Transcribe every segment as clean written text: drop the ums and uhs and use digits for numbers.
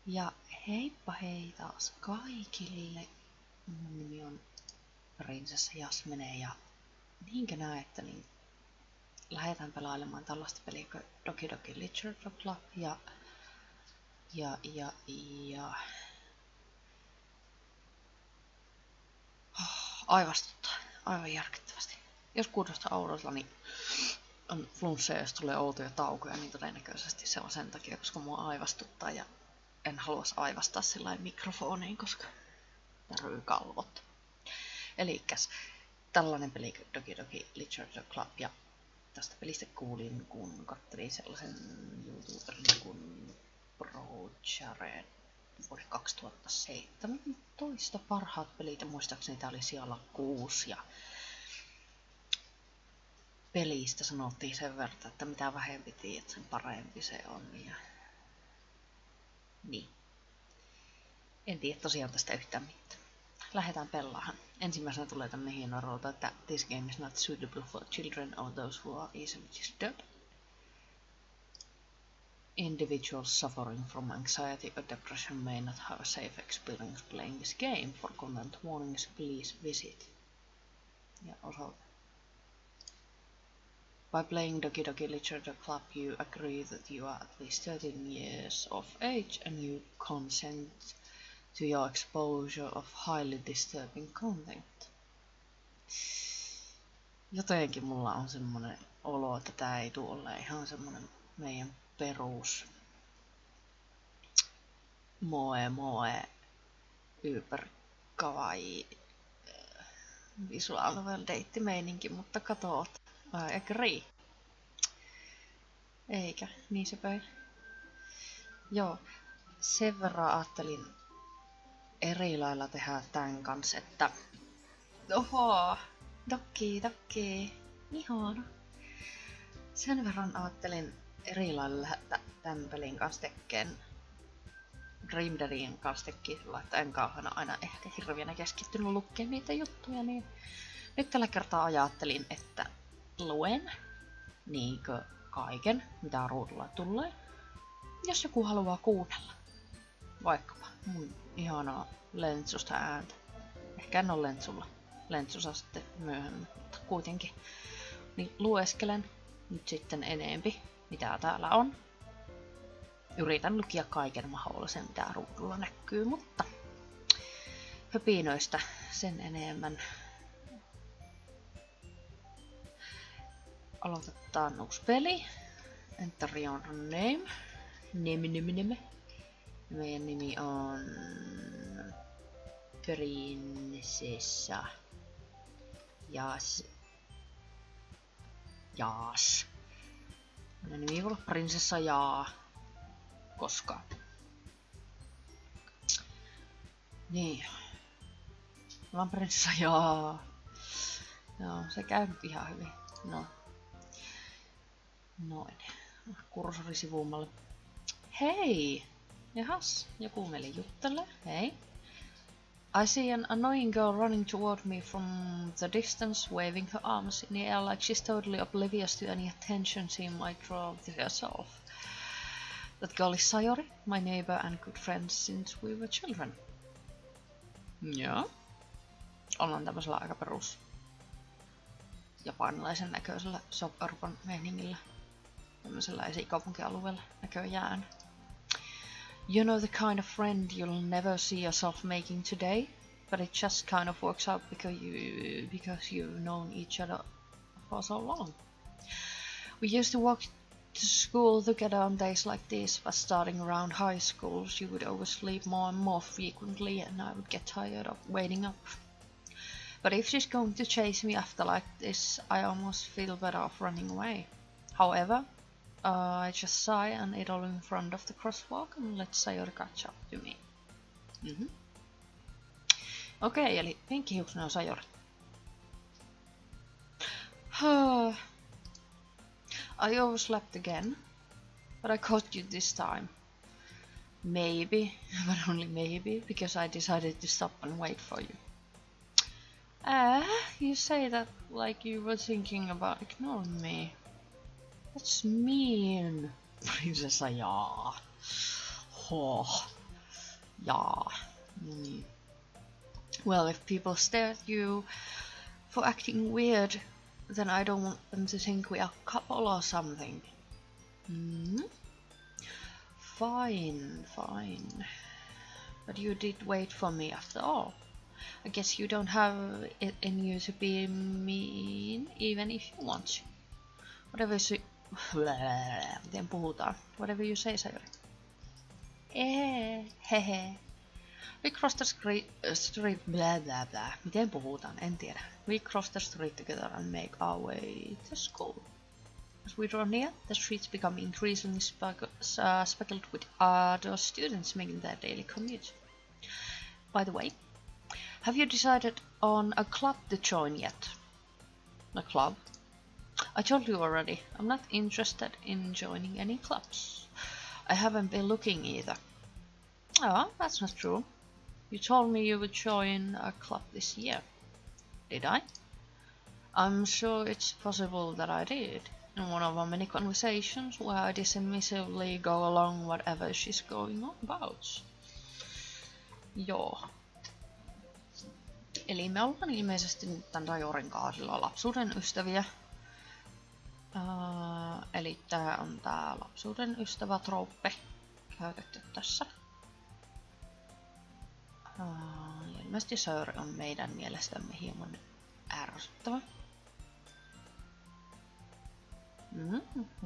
Ja heippa hei taas kaikille. Mun nimi on Prinsessa Jasmine ja niinkö näette, niin lähdetään pelailemaan tällaista peliä kuin Dokidoki Literature Club ja aivastuttaa aivan järkyttävästi. Jos kuulostaa oudolta, niin on flunssa ja jos tulee outoja taukoja, niin todennäköisesti se on sen takia, koska mua aivastuttaa ja en haluaisi aivastaa sillain mikrofoniin, koska täryy kalvot. Elikkäs tällainen peli kuin Dokidoki Literature Club ja tästä pelistä kuulin, kun katselin sellaisen YouTuberin kuin Jared vuoden 2017 parhaat pelit ja muistaakseni tää oli siellä 6 ja pelistä sanottiin sen verran, että mitä vähempi tiedät, sen parempi se on ja niin. En tiedä tosiaan tästä yhtään mitään. Lähdetään pelaamaan. Ensimmäisenä tulee tämmönen hieno ruutu, että this game is not suitable for children or those who are easily disturbed. Individuals suffering from anxiety or depression may not have a safe experience playing this game. For content warnings, please visit. Ja osoite. By playing Dokidoki Literature Club, you agree that you are at least 13 years of age and you consent to your exposure of highly disturbing content. Jotenkin mulla on semmonen olo, että tää ei tule olemaan ihan semmonen meidän perus moe yper kawaii visual novel date meininki, mutta katoot. I agree. Eikä, niin se päin. Joo, sen verran ajattelin eri lailla tehdä tän kanssa, että oho, Doki, ihana. Sen verran ajattelin eri lailla lähteä tän pelin kanssa tekeen Dream Daddy'n kanssa tekee sillä, että en kauheena aina ehkä hirveänä keskittynyt lukkeen niitä juttuja, niin nyt tällä kertaa ajattelin, että luen niinkö kaiken, mitä ruudulla tulee, jos joku haluaa kuunnella. Vaikkapa mun ihanaa lentsusta ääntä. Ehkä en oo lentsulla. Lentsussa sitten myöhemmin, mutta kuitenkin. Niin lueskelen nyt sitten enempi, mitä täällä on. Yritän lukia kaiken mahdollisen, mitä ruudulla näkyy, mutta höpinöistä sen enemmän. Aloitetaan uusi peli. Enter your name. Name. Meidän nimi on Prinsessa Jaas. Meidän nimi voi olla Prinsessa Jaa. Koska. Niin. Mä oon Prinsessa Jaa. Joo, se käy nyt ihan hyvin. No. Noin. Kursori sivuumalle. Hei! Jahas, joku meille juttelee. Hei. I see an annoying girl running toward me from the distance, waving her arms in the air like she's totally oblivious to any attention she might draw to herself. That girl is Sayori, my neighbor and good friend since we were children. Joo. Ollaan tämmöisellä aika perus japanilaisen näköisellä soap-urban meiningillä. Tämmöisellä esikaupunkialueella näköjään. You know the kind of friend you'll never see yourself making today, but it just kind of works out because you've known each other for so long. We used to walk to school together on days like this, but starting around high school, she would oversleep more and more frequently, and I would get tired of waiting up. But if she's going to chase me after like this, I almost feel better off running away. However, I just sigh and idle in front of the crosswalk and let Sayori catch up to me. Okei, eli pinkkihiuksinen on Sayori. I overslept again, but I caught you this time. Maybe, but only maybe, because I decided to stop and wait for you. You say that like you were thinking about ignoring me. That's mean. Prinsessa Jaa. Huh. Jaa. Mm. Well, if people stare at you for acting weird, then I don't want them to think we are a couple or something. Hmm? Fine, fine. But you did wait for me after all. I guess you don't have it in you to be mean, even if you want to. Whatever you say... Miten puhutaan? Whatever you say, Sayuri. Hehe. We crossed the street, blah blah blah. Miten puhutaan? En tiedä. We crossed the street together and make our way to school. As we draw near, the streets become increasingly speckled with other students making their daily commute. By the way, have you decided on a club to join yet? A club? I told you already, I'm not interested in joining any clubs. I haven't been looking either. Oh, that's not true. You told me you would join a club this year. Did I? I'm sure it's possible that I did. In one of our many conversations where I dismissively go along whatever she's going on about. Joo. Eli me ollaan ilmeisesti nyt tän Rajorin kaasilla lapsuuden ystäviä. Eli tää on tää lapsuuden ystävä trope käytetty tässä. Ilmeisesti Sir on meidän mielestämme hieman ärsyttävä.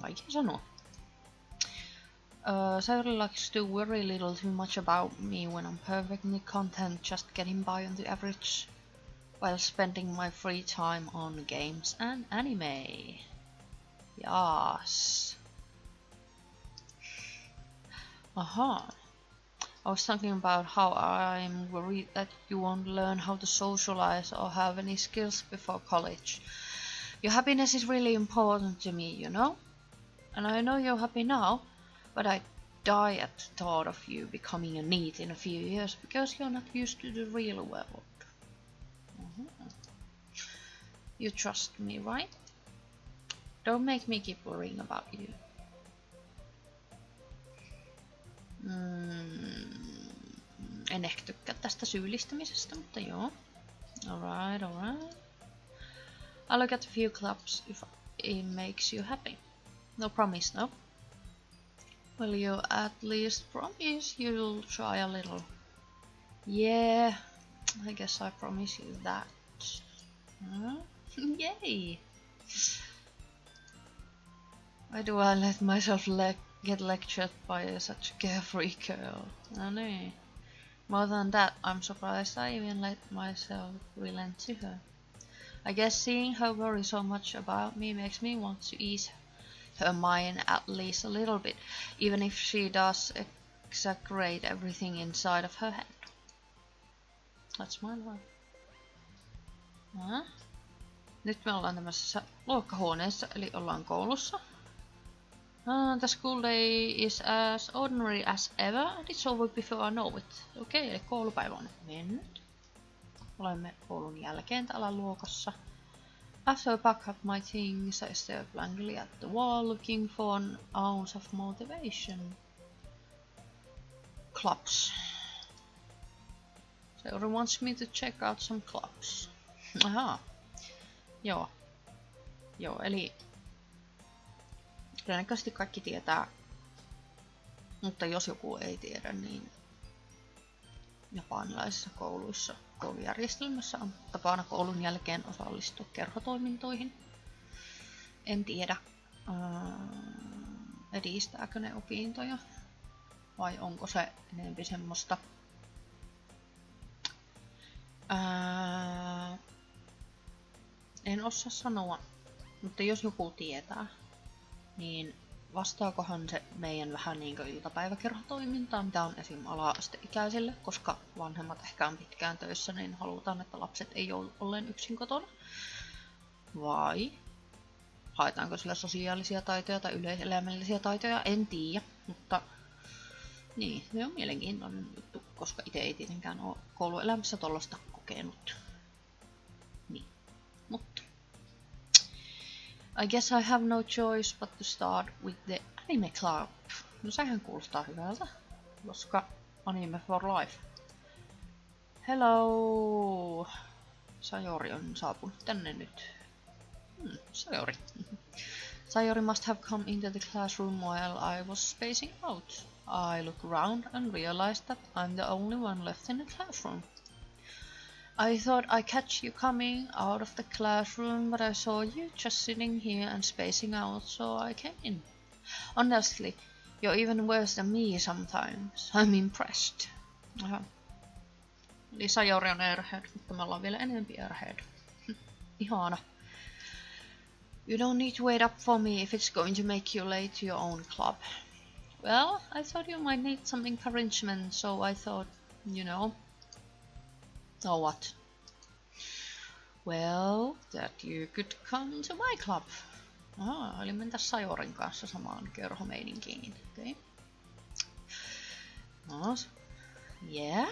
Vaikea sanoa. Sir likes to worry a little too much about me when I'm perfectly content just getting by on the average while spending my free time on games and anime. Yes. Aha. I was thinking about how I'm worried that you won't learn how to socialize or have any skills before college. Your happiness is really important to me, you know? And I know you're happy now, but I die at the thought of you becoming a NEET in a few years because you're not used to the real world. You trust me, right? Don't make me keep worrying about you. En ehkä tykkää tästä syyllistämisestä, mutta joo. Alright, alright. I'll look at a few clubs if it makes you happy. No promise, no? Will you at least promise you'll try a little? Yeah, I guess I promise you that. Yay! Why do I let myself get lectured by such a carefree girl? No, nee. More than that, I'm surprised I even let myself relent to her. I guess seeing her worry so much about me makes me want to ease her mind at least a little bit, even if she does exaggerate everything inside of her head. That's my life. Nyt me ollaan tämmöisessä luokkahuoneessa, eli ollaan koulussa. The school day is as ordinary as ever, and it's over before I know it. Okei, eli koulupäivä on nyt mennyt. Olemme koulun jälkeen täällä luokassa. After I pack up my things, I stare blankly at the wall, looking for an ounce of motivation. Clubs. Seuri wants me to check out some clubs. Ahaa. Joo. Joo, eli todennäköisesti kaikki tietää, mutta jos joku ei tiedä, niin japanilaisissa kouluissa koulujärjestelmässä on tapana koulun jälkeen osallistua kerhotoimintoihin. En tiedä, edistääkö ne opintoja vai onko se enemmän semmoista en osaa sanoa, mutta jos joku tietää, niin vastaakohan se meidän vähän niin kuin iltapäiväkerhotoimintaa, mitä on esim. Ala-asteikäisille, koska vanhemmat ehkä on pitkään töissä, niin halutaan, että lapset ei joudu olleen yksin kotona. Vai haetaanko sillä sosiaalisia taitoja tai yleiselämällisiä taitoja, en tiedä, mutta niin, se on mielenkiintoinen juttu, koska itse ei tietenkään ole kouluelämässä tollaista kokenut. Niin, mutta I guess I have no choice but to start with the anime club. No sehän kuulostaa hyvältä, koska Anime for life. Hello! Sayori on saapunut tänne nyt. Sayori. Sayori must have come into the classroom while I was spacing out. I look around and realized that I'm the only one left in the classroom. I thought I catch you coming out of the classroom, but I saw you just sitting here and spacing out, so I came in. Honestly, you're even worse than me sometimes. I'm impressed. Aha. Eli Sayori on airhead, mutta me ollaan vielä enempi airhead. Ihana. You don't need to wait up for me if it's going to make you late to your own club. Well, I thought you might need some encouragement, so I thought, you know. Oh, what? Well, that you could come to my club. Eli mentäs Sayorin kanssa samaan kerhomeininkiin. Okay. No, yeah.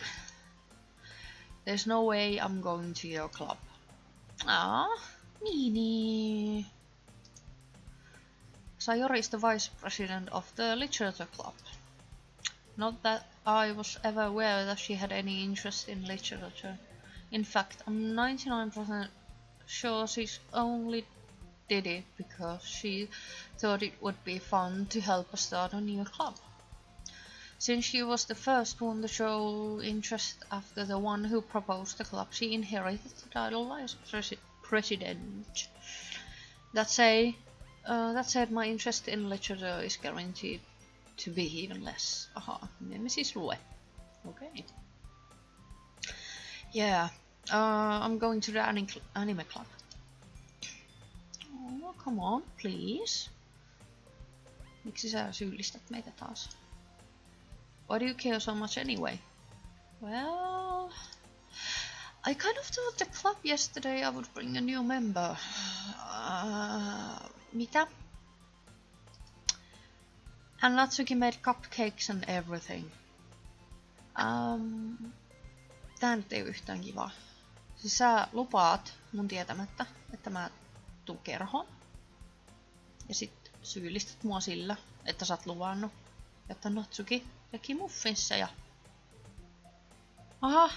There's no way I'm going to your club. Meanie. Sayori is the vice president of the literature club. Not that I was ever aware that she had any interest in literature. In fact, I'm 99% sure she only did it because she thought it would be fun to help us start a new club. Since she was the first one to show interest after the one who proposed the club, she inherited the title vice president. That said, my interest in literature is guaranteed to be even less. Aha, emme siis lue. Okay. Yeah, I'm going to the anime club. Oh, come on, please. Miksi sä syyllistät meitä taas? Why do you care so much anyway? Well, I kind of told the club yesterday I would bring a new member. Mitä? And Natsuki made cupcakes and everything. Tää nyt ei ole yhtään kivaa. Siis sä lupaat mun tietämättä, että mä tuun kerhoon. Ja sit syyllistät mua sillä, että sä oot luvannut, että Natsuki teki muffinsseja. Aha!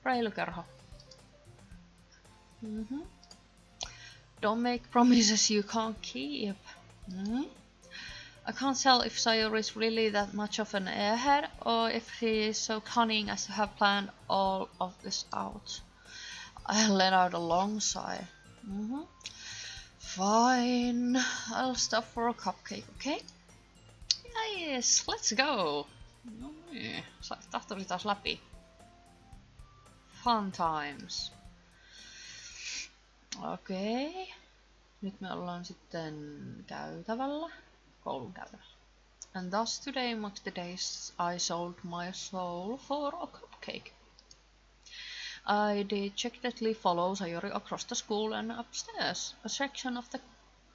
Reilu kerho. Don't make promises you can't keep. I can't tell if Sayori is really that much of an airhead or if she is so cunning as to have planned all of this out. I let out a long sigh. Fine, I'll stop for a cupcake, okay? Yes, let's go! No niin, tahtoi taas läpi. Fun times. Okei. Okay. Nyt me ollaan sitten käytävällä. Koulun käytävällä. And thus today marks the days I sold my soul for a cupcake. I dejectedly follow Sayori across the school and upstairs, a section of the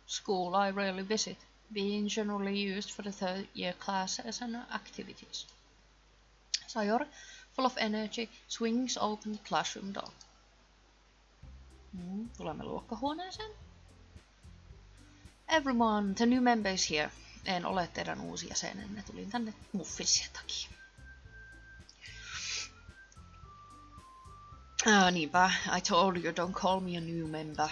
school I rarely visit, being generally used for the third year classes and activities. Sayori, full of energy, swings open the classroom door. Tulemme luokkahuoneeseen. Everyone, the new member is here. En ole teidän uusi jäsenenne. Tulin tänne muffinsien takia. Niinpä, I told you don't call me a new member.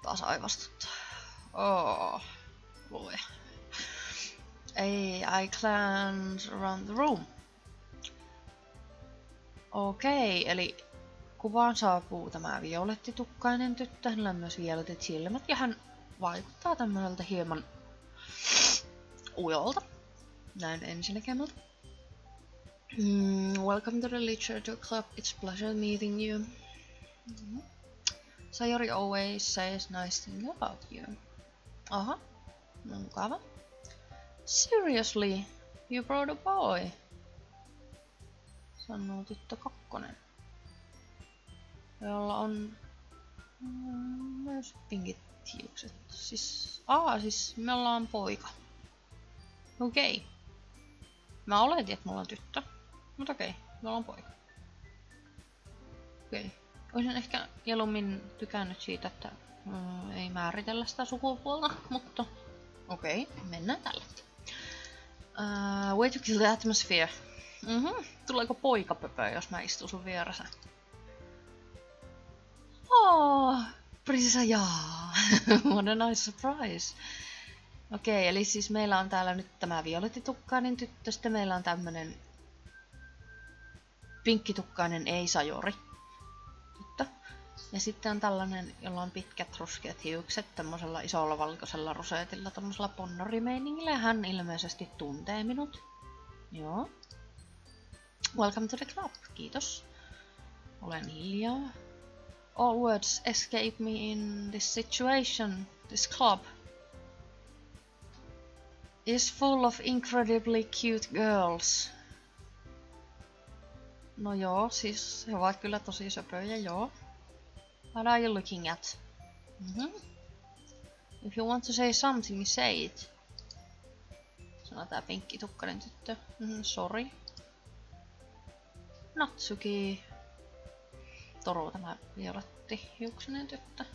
Taas aivastuttaa. Lue. I glanced around the room. Okei, eli kuvaan saapuu tämä violettitukkainen tyttö. Hänellä on myös violetit silmät ja hän vaikuttaa tämmöiseltä hieman ujolta. Näin ensinäkemältä. Welcome to the Literature Club. It's a pleasure meeting you. Sayori always says nice things about you. Aha, mukava. Seriously, you brought a boy. Sanoo tyttö kakkonen. Jolla on myös pinkit hiukset. Siis me ollaan poika. Okei. Mä oletin, että mulla on tyttö. Mut okei, me ollaan poika. Okei. Olisin ehkä mieluummin tykännyt siitä, että Ei määritellä sitä sukupuolta, mutta okei, mennään tälle. Way to kill the atmosphere. Tuleeko poikapöpö, jos mä istun sun vieressä? Prinsessa jaa! What a nice surprise! Okei, eli siis meillä on täällä nyt tämä violettitukkainen tyttö, sitten meillä on tämmönen pinkkitukkainen ei-sajori tyttö. Ja sitten on tällainen, jolla on pitkät ruskeat hiukset, tämmöisellä isolla valkoisella roseetilla, tämmöisellä ponnarimeiningillä, ja hän ilmeisesti tuntee minut. Joo. Welcome to the club, kiitos. Olen hiljaa. All words escape me in this situation. This club is full of incredibly cute girls. No joo, siis he ovat kyllä tosi söpöjä, joo. What are you looking at? If you want to say something, say it. Sanoo tää pinkkitukkainen tyttö. Sorry. Natsuki. Toru tämä violettihiuksinen tyttö.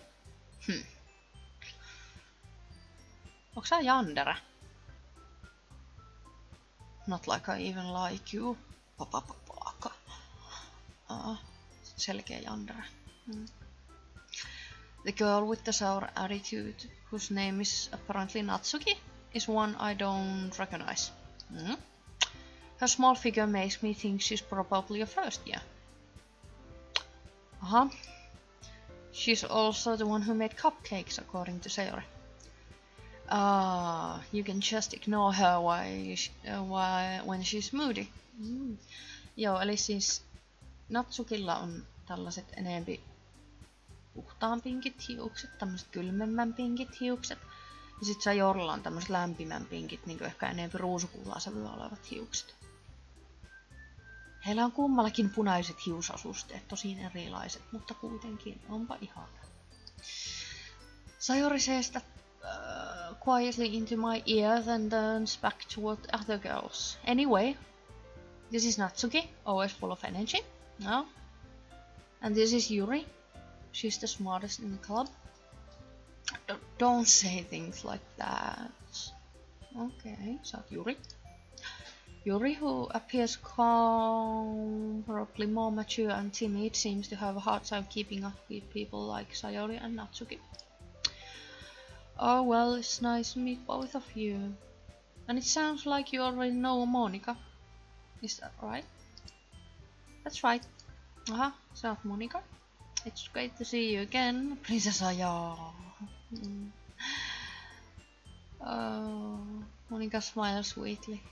Onks sä Yandere? Not like I even like you. Papapapaka. Selkeä Yandere. The girl with the sour attitude, whose name is apparently Natsuki, is one I don't recognize. Her small figure makes me think she's probably a first year. She's also the one who made cupcakes, according to Sayori. You can just ignore her when she's moody. Joo, eli siis Natsukilla on tällaiset enempi puhtaan pinkit hiukset, tämmöiset kylmemmän pinkit hiukset. Ja sit Sayorilla on tämmöiset lämpimän pinkit, niinku ehkä enempi ruusukullasävyä olevat hiukset. Heillä on kummallakin punaiset hiusasusteet, tosin erilaiset, mutta kuitenkin onpa ihana. Sayori says that quietly into my ear, then turns back toward other girls. Anyway, this is Natsuki, always full of energy. No. And this is Yuri. She's the smartest in the club. Don't say things like that. Okay, so Yuri. Yuri, who appears comparably more mature and timid, seems to have a hard time keeping up with people like Sayori and Natsuki. Oh well, it's nice to meet both of you. And it sounds like you already know Monika. Is that right? That's right. So Monika. It's great to see you again, Princess Aya. Monika smiles sweetly.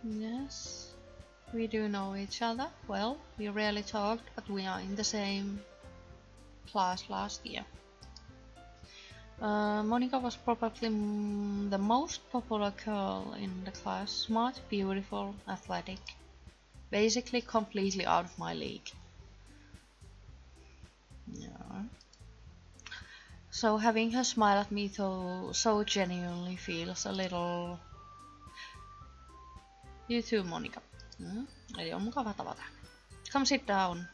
Yes, we do know each other. Well, we rarely talked, but we are in the same class last year. Monika was probably the most popular girl in the class. Smart, beautiful, athletic. Basically completely out of my league. Yeah. So having her smile at me so genuinely feels a little... You too, Monika. Eli on mukava tavata. Come sit down.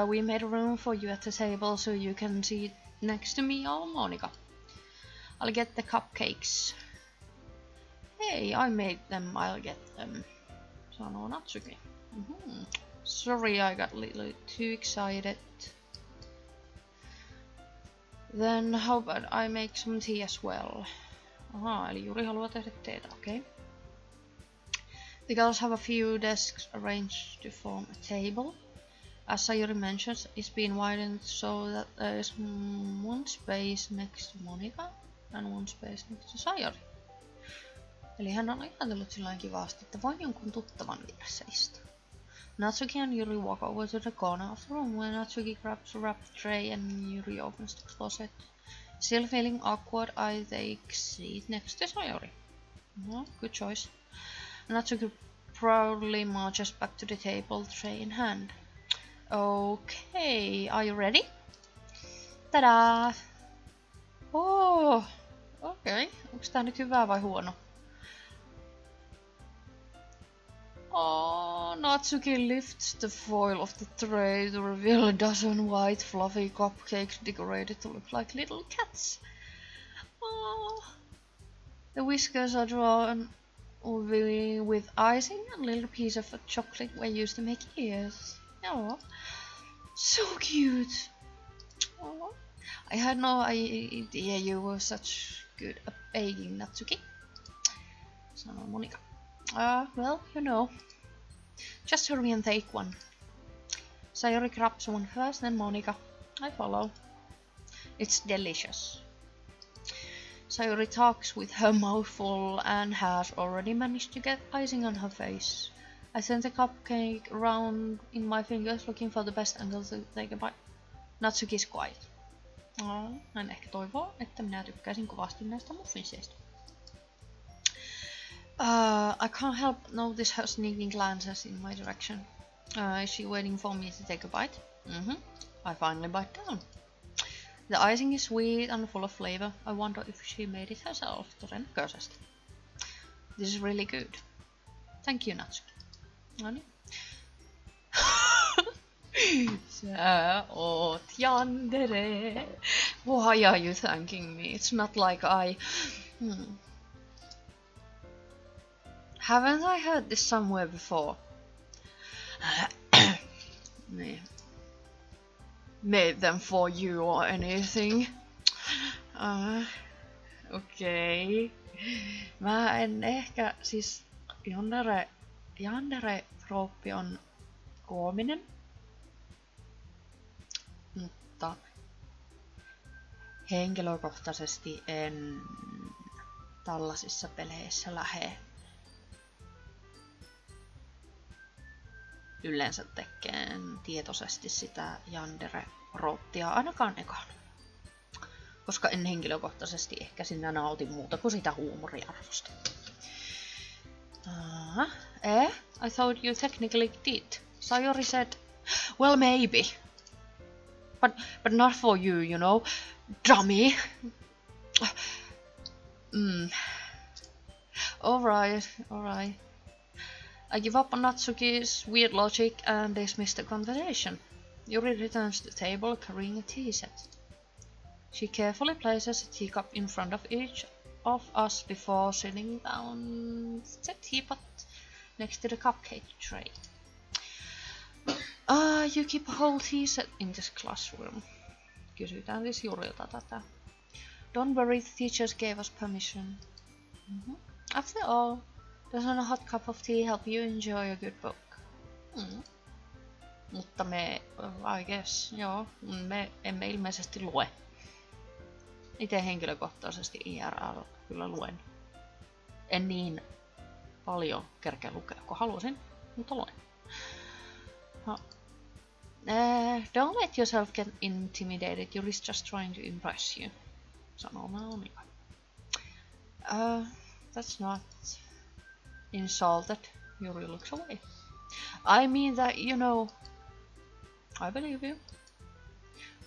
We made room for you at the table so you can sit next to me or Monika. I'll get the cupcakes. Hey, I made them, I'll get them. Sanoo Natsuki. Sorry, I got a little too excited. Then how about I make some tea as well? Eli Juri haluaa tehdä teetä, okei. Okay. The girls have a few desks arranged to form a table. As Sayori mentions, it's been widened so that there is one space next to Monika and one space next to Sayori. Eli hän on ajatellut sillain kivasti, että voin jonkun tuttavan vieressä istua. Natsuki and Yuri walk over to the corner of the room where Natsuki grabs a wrapped tray and Yuri opens the closet. Still feeling awkward, I take a seat next to Sayori. Good choice. Natsuki proudly marches back to the table, tray in hand. Okay, are you ready? Tada! Oh, okei. Okay. Onks tää nyt hyvä vai huono? Oh, Natsuki lifts the foil of the tray to reveal a dozen white fluffy cupcakes decorated to look like little cats. Oh. The whiskers are drawn with icing and little piece of chocolate were used to make ears. Oh, so cute. Oh. I had no idea you were such good at baking, Natsuki. Sanoi Monika. Well, you know. Just hurry and take one. Sayori grabs one first, then Monika. I follow. It's delicious. Sayori talks with her mouth full and has already managed to get icing on her face. I sent the cupcake around in my fingers looking for the best angle to take a bite. Natsuki's quiet. Hän ehkä toivoo, että minä tykkäisin kovasti näistä muffinseista. I can't help notice her sneaking glances in my direction. Is she waiting for me to take a bite? I finally bite down. The icing is sweet and full of flavor. I wonder if she made it herself. Todennäköisesti. This is really good. Thank you, Natsuki. No niin. Sä oot yandere. Why are you thanking me? It's not like I... Haven't I heard this somewhere before? Made them for you or anything. Okei. Mä en ehkä... Siis Yandere-trooppi on koominen. Mutta henkilökohtaisesti en tällaisissa peleissä lähde yleensä tekemään tietoisesti sitä Yandere-roottia ainakaan ekaan. Koska en henkilökohtaisesti ehkä sinä nauti muuta kuin sitä huumoriarvosta. I thought you technically did. Sayori said, well maybe. But not for you, you know, dummy. Alright. I give up on Natsuki's weird logic and dismiss the conversation. Yuri returns to the table carrying a tea set. She carefully places a teacup in front of each of us before sitting down the teapot next to the cupcake tray. You keep a whole tea set in this classroom. Kysytään siis Jurilta tätä. Don't worry, the teachers gave us permission. After all, doesn't a hot cup of tea help you enjoy a good book? Mutta I guess, joo, me emme ilmeisesti lue. Itse henkilökohtaisesti IRL kyllä luen. En niin paljon kerkeä lukea kuin halusin, mutta luen. Don't let yourself get intimidated, Yuri's just trying to impress you. Sanoo Monika. That's not insulted. Yuri looks away. I mean that, you know, I believe you.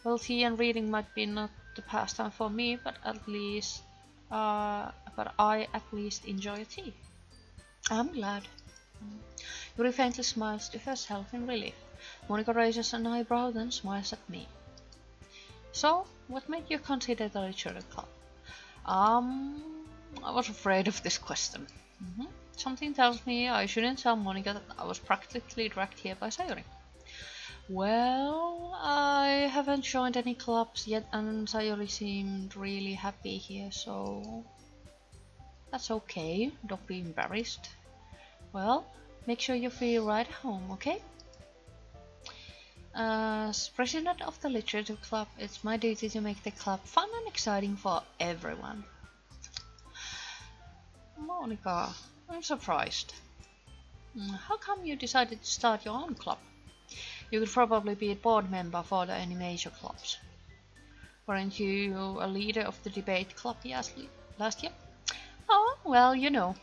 Well, tea and reading might be not the pastime for me, but I at least enjoy tea. I'm glad. Yuri faintly smiles to herself in relief. Monika raises an eyebrow, then smiles at me. So, what made you consider the literature club? I was afraid of this question. Something tells me I shouldn't tell Monika that I was practically dragged here by Sayori. Well, I haven't joined any clubs yet, and Sayori seemed really happy here, so that's okay. Don't be embarrassed. Well, make sure you feel right at home, okay? As president of the literature club, it's my duty to make the club fun and exciting for everyone. Monika, I'm surprised. How come you decided to start your own club? You could probably be a board member for the Animation clubs. Weren't you a leader of the debate club last year? Oh, well, you know.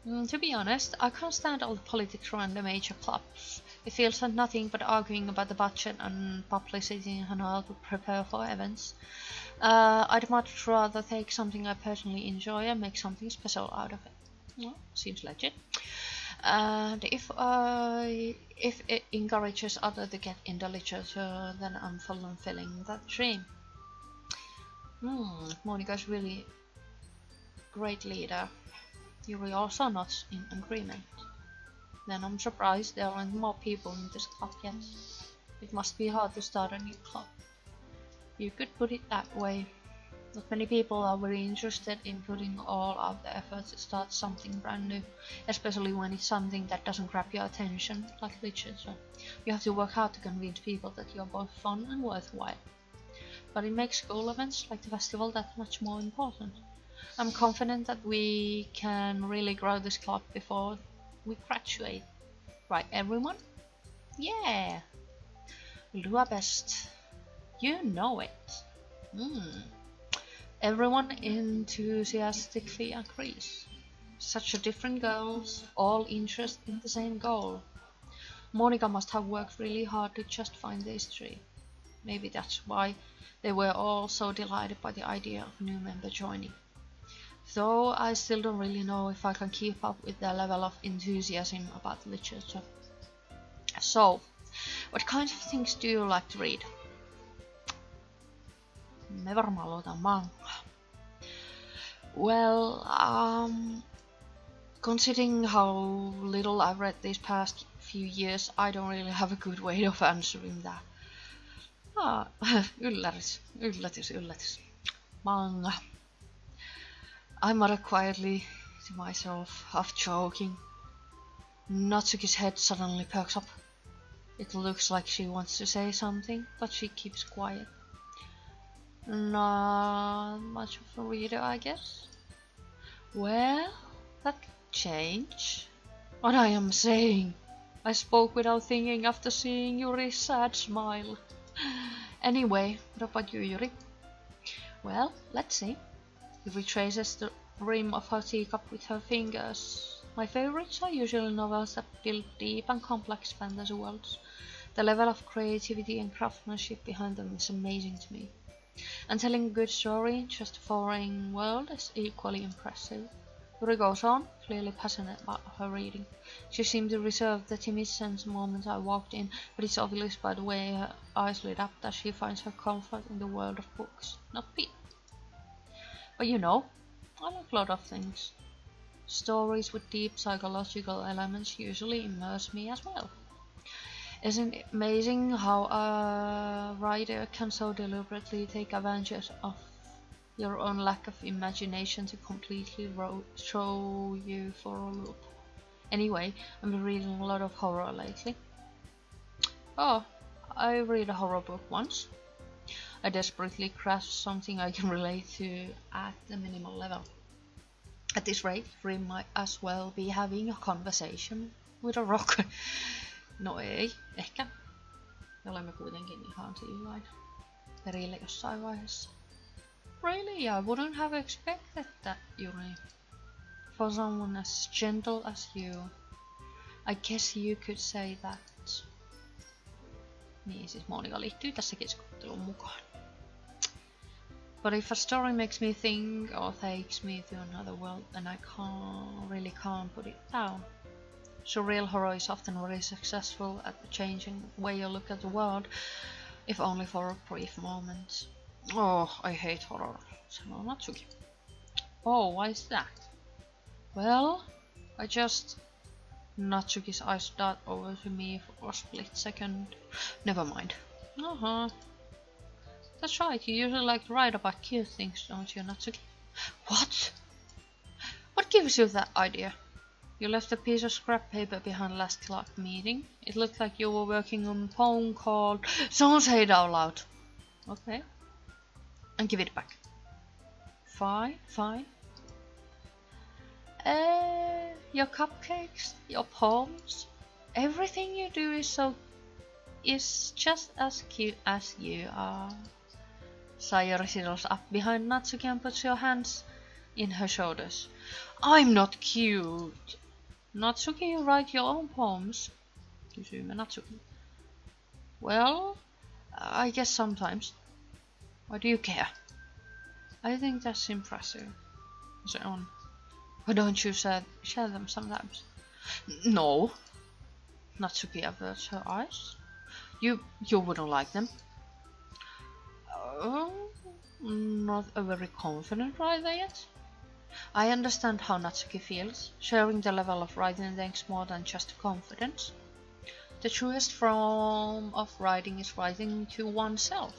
To be honest, I can't stand all the politics around the major clubs. It feels like nothing but arguing about the budget and publicity and how to prepare for events. I'd much rather take something I personally enjoy and make something special out of it. Well, seems legit. And if it encourages others to get into literature, then I'm fulfilling that dream. Monica's really great leader. Yuri also not in agreement. Then I'm surprised there aren't more people in this club yet. It must be hard to start a new club. You could put it that way. Not many people are very interested in putting all of the effort to start something brand new, especially when it's something that doesn't grab your attention, like literature. You have to work hard to convince people that you're both fun and worthwhile. But it makes school events like the festival that much more important. I'm confident that we can really grow this club before we graduate. Right, everyone? Yeah! We'll do our best. You know it. Everyone enthusiastically agrees. Such a different girls, all interested in the same goal. Monica must have worked really hard to just find these three. Maybe that's why they were all so delighted by the idea of a new member joining. Though I still don't really know if I can keep up with their level of enthusiasm about literature. So, what kinds of things do you like to read? Me varmaan luotan manga. Well, considering how little I've read these past few years, I don't really have a good way of answering that. Yllätys. Manga. I mutter quietly to myself, half joking. Natsuki's head suddenly perks up. It looks like she wants to say something, but she keeps quiet. Not much of a reader, I guess. Well, that could change. What I am saying. I spoke without thinking after seeing Yuri's sad smile. Anyway, what about you, Yuri? Well, let's see. Yuri traces the rim of her teacup with her fingers. My favorites are usually novels that build deep and complex fantasy worlds. The level of creativity and craftsmanship behind them is amazing to me. And telling a good story in just a foreign world is equally impressive. Yuri goes on, clearly passionate about her reading. She seemed to reserve the timid sense the moment I walked in, but it's obvious by the way her eyes lit up that she finds her comfort in the world of books, not people. But you know, I like a lot of things. Stories with deep psychological elements usually immerse me as well. Isn't it amazing how a writer can so deliberately take advantage of your own lack of imagination to completely throw you for a loop? Anyway, I've been reading a lot of horror lately. Oh, I read a horror book once. I desperately grasped something I can relate to at the minimal level. At this rate, we might as well be having a conversation with a rock. No ei, ehkä. Me olemme kuitenkin ihan sillain perille jossain vaiheessa. Really, I wouldn't have expected that, Yuri. For someone as gentle as you, I guess you could say that. Niin, siis Monika liittyy tässä keskusteluun mukaan. But if a story makes me think or takes me to another world, then I can't put it down. Surreal horror is often very successful at changing the way you look at the world, if only for a brief moment. Oh, I hate horror, sanoo Natsuki. Oh, why is that? Well, Natsuki's eyes dart over to me for a split second. Never mind. That's right, you usually like to write about cute things, don't you, Natsuki? What? What gives you that idea? You left a piece of scrap paper behind last club meeting. It looked like you were working on a poem called... Don't say it out loud! Okay. And give it back. Fine. Your cupcakes, your poems, everything you do is just as cute as you are. Sayori sidles up behind Natsuki and puts your hands in her shoulders. I'm not cute. Natsuki, you write your own poems? Kysyimme Natsuki. Well, I guess sometimes. Why do you care? I think that's impressive. Se on. Why don't you share them sometimes? No. Natsuki averts her eyes. You wouldn't like them. Not a very confident rider yet. I understand how Natsuki feels. Sharing the level of riding takes more than just confidence. The truest form of riding is riding to oneself.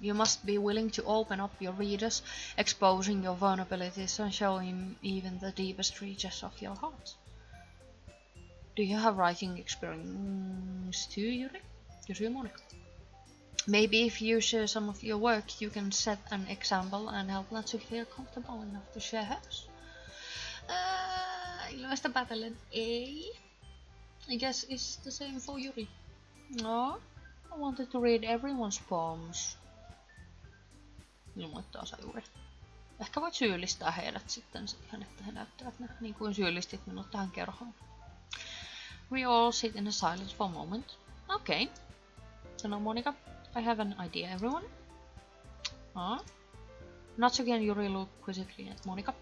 You must be willing to open up your readers, exposing your vulnerabilities and showing even the deepest reaches of your heart. Do you have writing experience too, Yuri? Kysyy Monika. Maybe if you share some of your work, you can set an example and help Natsuki feel comfortable enough to share hers. Ilmeistä päätellen ei. I guess it's the same for Yuri. No, I wanted to read everyone's poems. Ilmoittaa Sayuri. Ehkä voit syyllistää heidät sitten siihen, että he näyttävät ne niin kuin syyllistit minut tähän kerhoon. We all sit in a silence for a moment. Okay, sanoo Monika. I have an idea, everyone. Natsuki and Yuri look quizzically at Monika.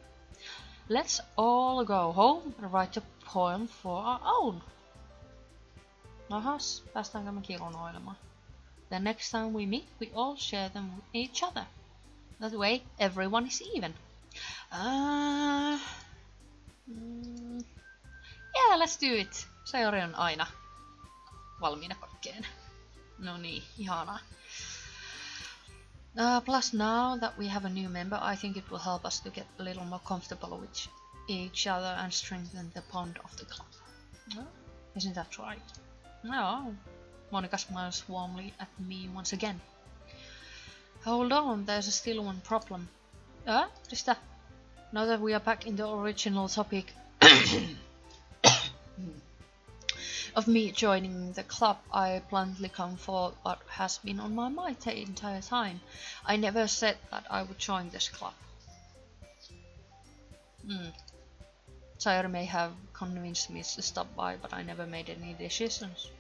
Let's all go home and write a poem for our own. Ahas, päästäänkö me kirunoilemaan? The next time we meet, we all share them with each other. That way, everyone is even. Yeah, let's do it. Sayori on aina valmiina kaikkeen. No niin, ihanaa. Plus now that we have a new member, I think it will help us to get a little more comfortable with each other and strengthen the bond of the club. Isn't that right? No. Monika smiles warmly at me once again. Hold on, there's still one problem. Just now that we are back in the original topic of me joining the club, I bluntly come for what has been on my mind the entire time. I never said that I would join this club. Sayori may have convinced me to stop by, but I never made any decisions.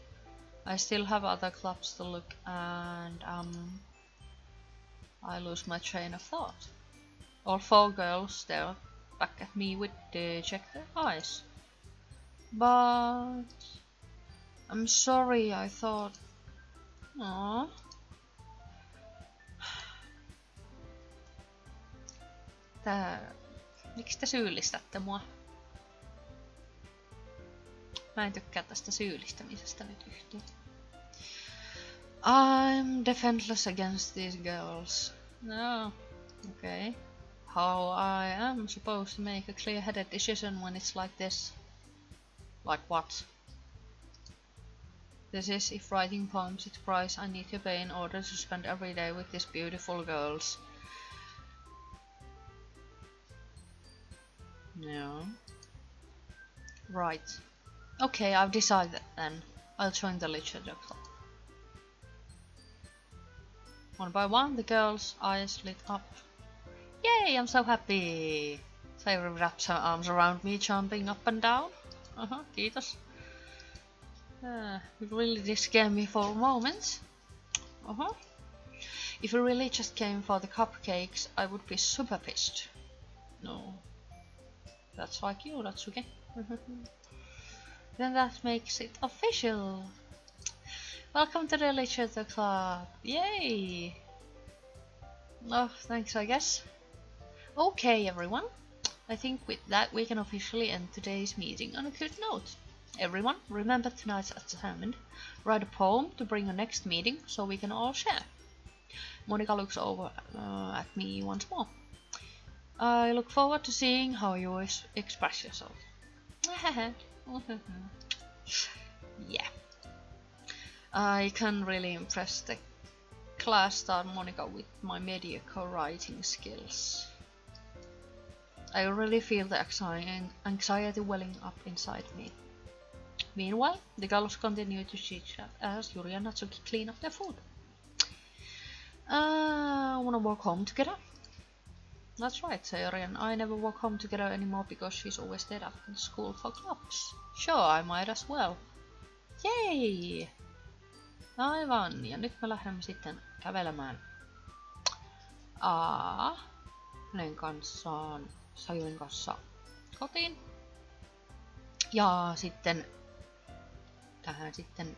I still have other clubs to look and I lose my train of thought. All four girls stare back at me with dejected eyes. But I'm sorry, I thought... Aww. Miksi te syyllistätte mua? Mä en tykkää tästä syyllistämisestä nyt yhtään. I'm defenseless against these girls. No, okay. How I am supposed to make a clear-headed decision when it's like this? Like what? This is if writing poems is the price I need to pay in order to spend every day with these beautiful girls. No. Right. Okay, I've decided then. I'll join the literature club. One by one, the girls' eyes lit up. Yay, I'm so happy! Sayori wraps her arms around me, jumping up and down. Kiitos. You really did scare me for a moment. If you really just came for the cupcakes, I would be super pissed. No. That's like you, Natsuki. Then that makes it official. Welcome to the Literature Club. Yay! Oh, thanks, I guess. Okay, everyone. I think with that we can officially end today's meeting on a good note. Everyone, remember tonight's assignment. Write a poem to bring your next meeting so we can all share. Monika looks over at me once more. I look forward to seeing how you express yourself. Yeah. I can really impress the class star Monika with my mediocre writing skills. I really feel the anxiety welling up inside me. Meanwhile, the girls continue to chit-chat as Yuri and Natsuki clean up their food. Wanna walk home together? That's right, Sayori and I never walk home together anymore because she's always dead after school for clubs. Sure, I might as well. Yay! Aivan, ja nyt me lähdemme sitten kävelemään hänen kanssaan, Sayurin kanssa kotiin. Ja sitten tähän sitten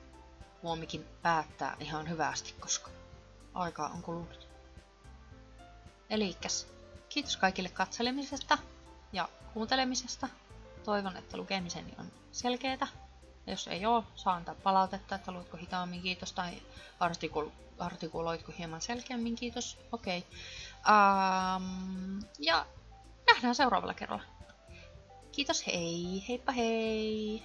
huomikin päättää ihan hyvästi, koska aikaa on kulunut. Elikkäs, kiitos kaikille katselemisesta ja kuuntelemisesta. Toivon, että lukemiseni on selkeätä. Ja jos ei oo, saa antaa palautetta, että luitko hitaammin, kiitos, tai artikuloitko hieman selkeämmin, kiitos. Okei. Ja nähdään seuraavalla kerralla. Kiitos, hei, heippa hei!